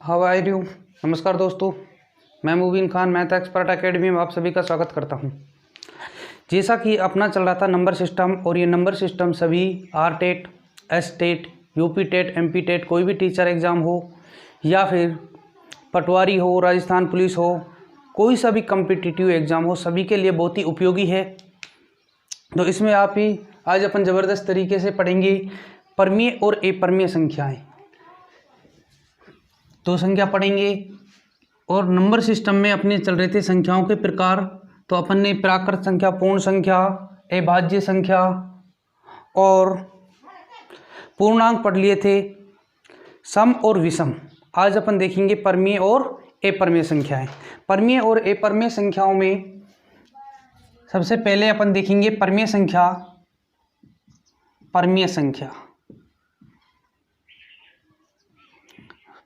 How are you. नमस्कार दोस्तों, मैं मुबीन खान मैथ एक्सपर्ट एकेडमी में आप सभी का स्वागत करता हूं। जैसा कि अपना चल रहा था नंबर सिस्टम, और ये नंबर सिस्टम सभी R TET, S TET, UP TET, MP TET, कोई भी टीचर एग्ज़ाम हो या फिर पटवारी हो, राजस्थान पुलिस हो, कोई सा भी कम्पिटिटिव एग्ज़ाम हो, सभी के लिए बहुत ही उपयोगी है। तो इसमें आप ही आज अपन ज़बरदस्त तरीके से पढ़ेंगे परमीय और अपरमीय संख्याएँ। दो संख्या पढ़ेंगे और नंबर सिस्टम में अपने चल रहे थे संख्याओं के प्रकार। तो अपन ने प्राकृत संख्या, पूर्ण संख्या, अभाज्य संख्या और पूर्णांक पढ़ लिए थे, सम और विषम। आज अपन देखेंगे परमीय और अपरमीय संख्याएं। परमीय और अपरमीय संख्याओं में सबसे पहले अपन देखेंगे परमीय संख्या। परमीय संख्या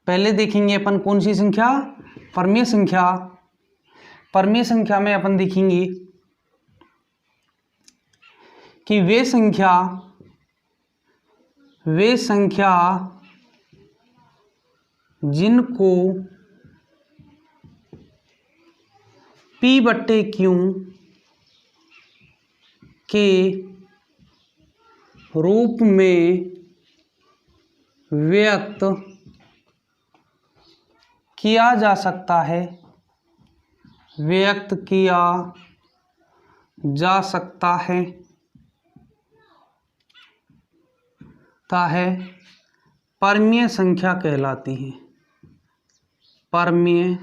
पहले देखेंगे अपन कौन सी संख्या? परमीय संख्या। परमीय संख्या में अपन देखेंगे कि वे संख्या जिनको P/Q के रूप में व्यक्त किया जा सकता है, व्यक्त किया जा सकता है परमीय संख्या कहलाती है। परमीय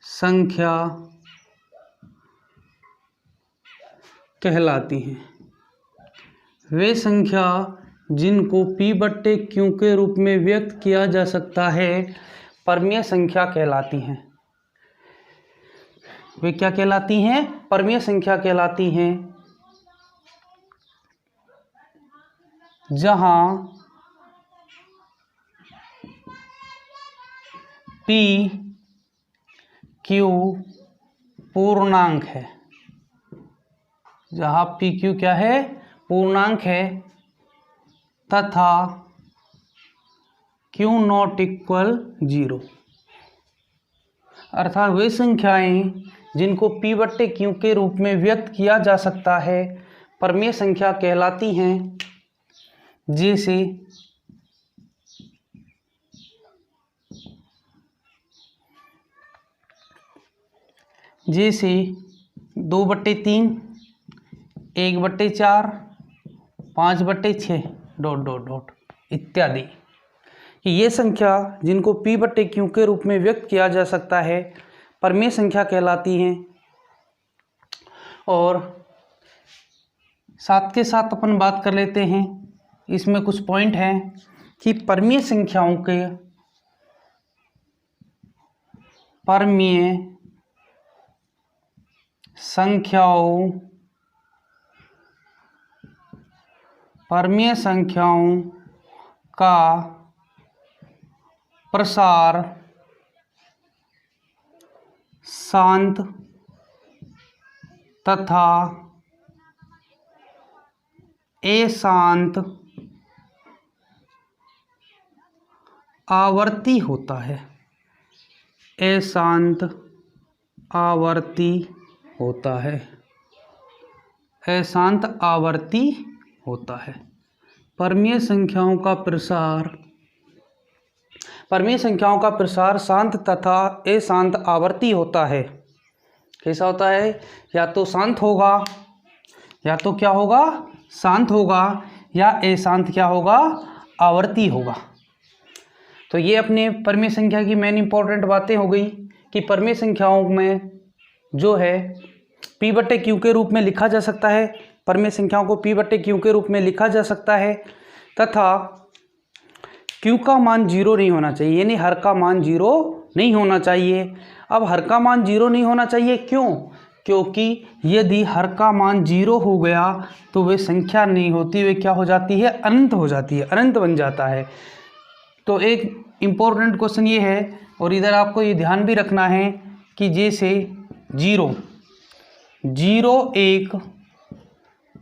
संख्या कहलाती हैं वे संख्या जिनको P/Q के रूप में व्यक्त किया जा सकता है, परमीय संख्या कहलाती हैं। वे क्या कहलाती हैं? परमीय संख्या कहलाती हैं जहां PQ पूर्णांक है। जहां PQ क्या है? पूर्णांक है तथा Q ≠ 0। अर्थात वे संख्याएं जिनको P/Q के रूप में व्यक्त किया जा सकता है, परमीय संख्या कहलाती हैं। जैसे जैसे 2/3, 1/4, 5/6 ... इत्यादि। कि ये संख्या जिनको P/Q के रूप में व्यक्त किया जा सकता है, परमीय संख्या कहलाती हैं। और साथ के साथ अपन बात कर लेते हैं, इसमें कुछ पॉइंट हैं कि परमीय संख्याओं का प्रसार शांत तथा अशांत आवर्ती होता है। अशांत आवर्ती होता है। अशांत आवर्ती होता है। परमीय संख्याओं का प्रसार शांत तथा अशांत आवर्ती होता है। कैसा होता है? या तो शांत होगा, या तो क्या होगा? शांत होगा, या अशांत क्या होगा? आवर्ती होगा। तो ये अपने परमीय संख्या की मेन इंपॉर्टेंट बातें हो गई कि परमीय संख्याओं में जो है P/Q के रूप में लिखा जा सकता है। परमीय संख्याओं को P/Q के रूप में लिखा जा सकता है तथा Q का मान 0 नहीं होना चाहिए, यानी हर का मान 0 नहीं होना चाहिए। अब हर का मान 0 नहीं होना चाहिए, क्यों? क्योंकि यदि हर का मान 0 हो गया तो वे संख्या नहीं होती, वे क्या हो जाती है? अनंत हो जाती है, अनंत बन जाता है। तो एक इम्पोर्टेंट क्वेश्चन ये है, और इधर आपको ये ध्यान भी रखना है कि जैसे 0 एक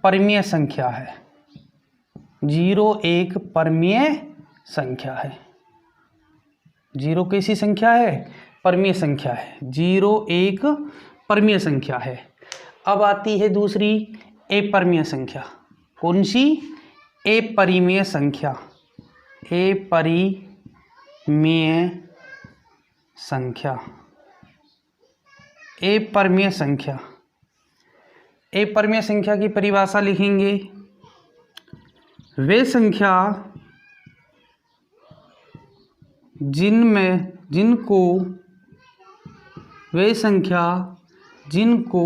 परमीय संख्या है। 0 एक परमीय संख्या है। जीरो कैसी संख्या है? परमीय संख्या है। जीरो एक परमीय संख्या है। अब आती है दूसरी अपरिमेय संख्या। कौन सी? अपरिमेय संख्या। अपरिमेय संख्या। अपरिमेय संख्या। अपरिमेय संख्या की परिभाषा लिखेंगे, वे संख्या जिनको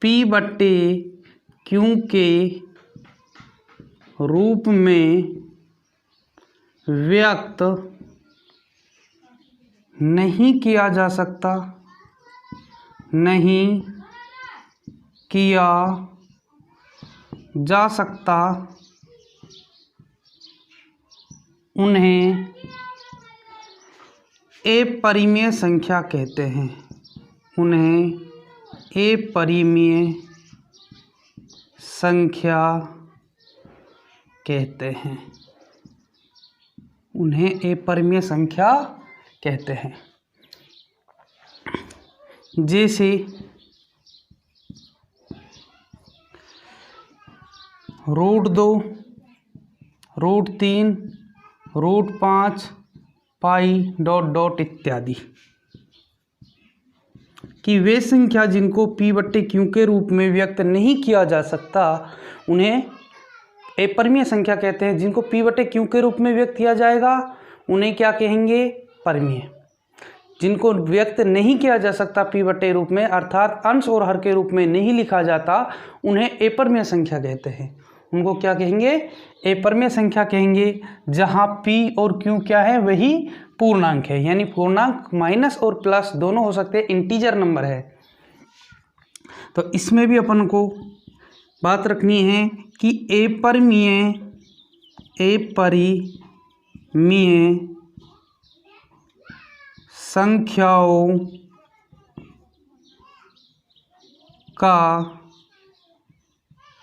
P बट्टे Q के रूप में व्यक्त नहीं किया जा सकता, उन्हें अपरिमेय संख्या कहते हैं। उन्हें अपरिमेय संख्या कहते हैं। उन्हें अपरिमेय संख्या कहते हैं। जैसे √2, √3, √5, पाई डॉट इत्यादि कि वे संख्या जिनको P बट्टे Q के रूप में व्यक्त नहीं किया जा सकता उन्हें अपरिमेय संख्या कहते हैं। जिनको P बट्टे Q के रूप में व्यक्त किया जाएगा उन्हें क्या कहेंगे? परिमेय। जिनको व्यक्त नहीं किया जा सकता P बट्टे रूप में, अर्थात अंश और हर के रूप में नहीं लिखा जाता, उन्हें अपरिमेय संख्या कहते हैं। उनको क्या कहेंगे? अपरिमेय संख्या कहेंगे। जहाँ P और Q क्या है? वही पूर्णांक है, यानी पूर्णांक माइनस और प्लस दोनों हो सकते हैं, इंटीजर नंबर है। तो इसमें भी अपन को बात रखनी है कि अपरिमेय संख्याओं का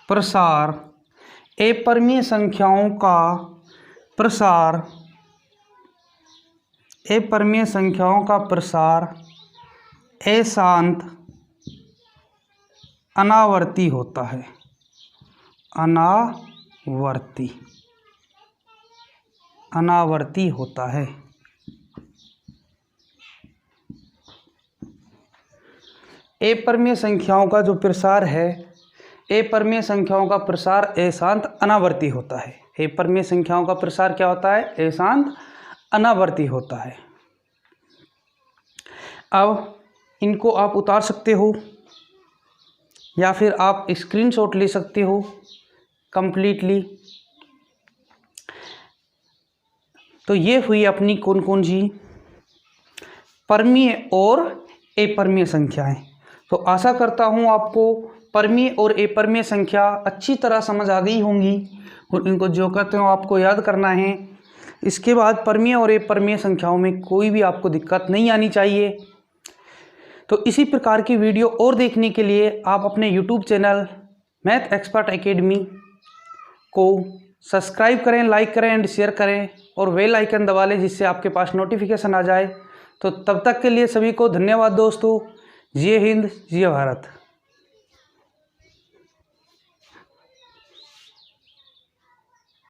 प्रसार, अपरिमेय संख्याओं का प्रसार, अपरिमेय संख्याओं का प्रसार अशांत अनावर्ती होता है। अनावर्ती होता है। अपरिमेय संख्याओं का जो प्रसार है, अपरिमेय संख्याओं का प्रसार अशांत अनावर्ती होता है। अपरिमेय संख्याओं का प्रसार क्या होता है? अशांत अनावर्ती होता है। अब इनको आप उतार सकते हो या फिर आप स्क्रीनशॉट ले सकते हो कंप्लीटली। तो ये हुई अपनी कौन कौन सी परमीय और अपरिमेय संख्याएं। तो आशा करता हूँ आपको परमीय और अपरिमेय संख्या अच्छी तरह समझ आ गई होंगी और इनको जो कहते हो आपको याद करना है। इसके बाद परमीय और अपरिमेय संख्याओं में कोई भी आपको दिक्कत नहीं आनी चाहिए। तो इसी प्रकार की वीडियो और देखने के लिए आप अपने YouTube channel math expert academy को सब्सक्राइब करें, लाइक करें एंड शेयर करें और बेल आइकन दबा लें जिससे आपके पास नोटिफिकेशन आ जाए। तो तब तक के लिए सभी को धन्यवाद दोस्तों। जय हिंद, जय भारत।